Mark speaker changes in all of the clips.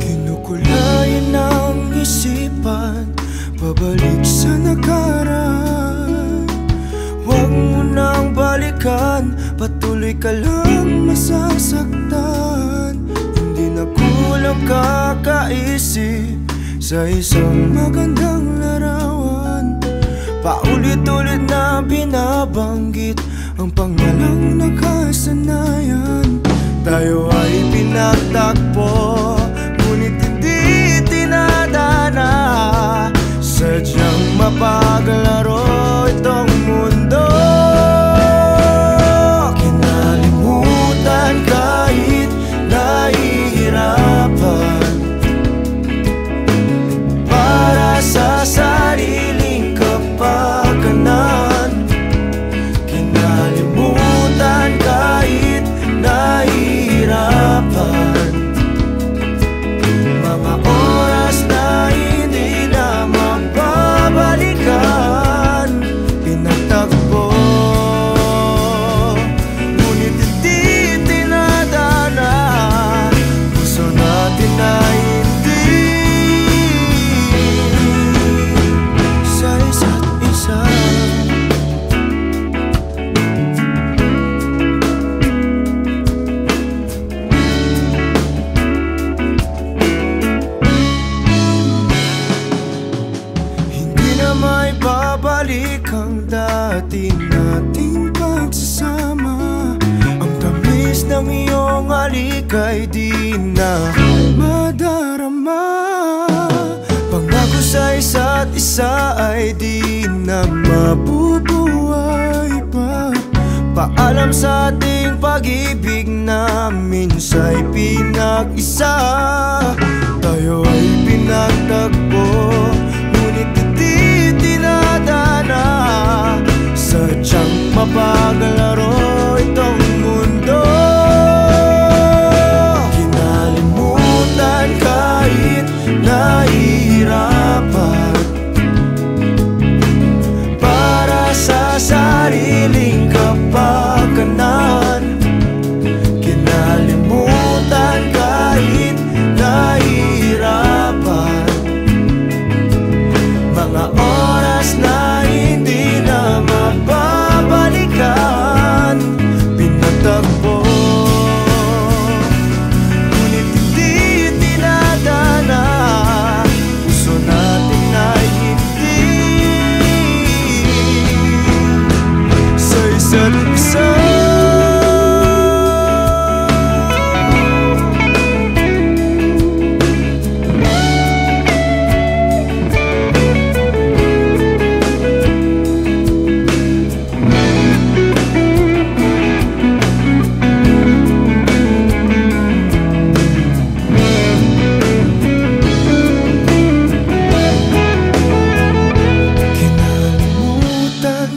Speaker 1: Kinukulayan ng isipan, pabalik sa nakaraan. Huwag mo nang balikan, patuloy ka lang masasaktan. Hindi na kulang kakaisip sa isang magandang larawan. Paulit-ulit na binabanggit ang pangalang nakasanayan. Tayo ay pinagtagpo, ngunit hindi tinadana. Sadyang mapaglaro itong mundo. Kinalimutan kahit nahihirapan, para sa sariling kapakanan. Kinalimutan kahit nahihirapan, mga oras na hindi na mababalikan. Pinagtagpo, ngunit hindi tinadana. Puso natin na hindi sa isa't isa. May babalik ang dati nating pagsasama. Ang tamis ng iyong halik ay di na madarama. Pangako sa isa't isa ay di na mabubuhay pa. Paalam sa ating pag-ibig na minsa'y pinag-isa. Tayo ay pinagtagpo, ngunit hindi tinadana. Sadyang mapaglaro itong mundo. Kinalimutan kahit nahihirapan, para sa sariling kapakanan. Kinalimutan kahit nahihirapan, mga oras na hindi na mababalikan. Pinatagpo, ngunit hindi tinadana. Puso natin ay hindi sa isa't isa.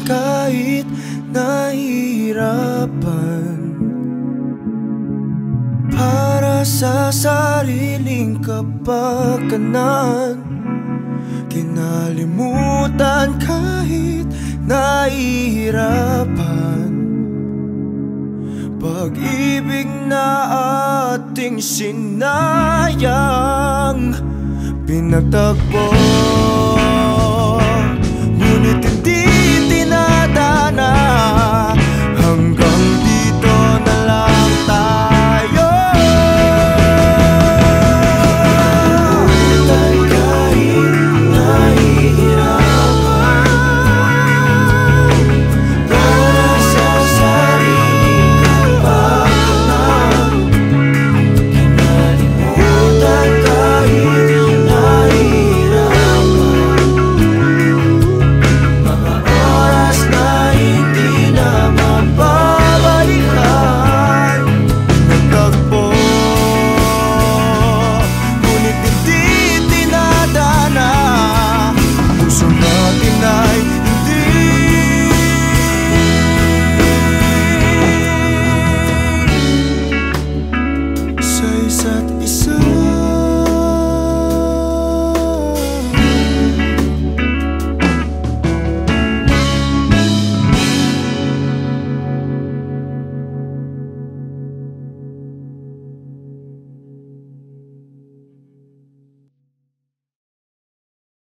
Speaker 1: Kahit nahihirapan, para sa sariling kapakanan. Kinalimutan kahit nahihirapan, pag-ibig na ating sinayang. Pinagtagpo,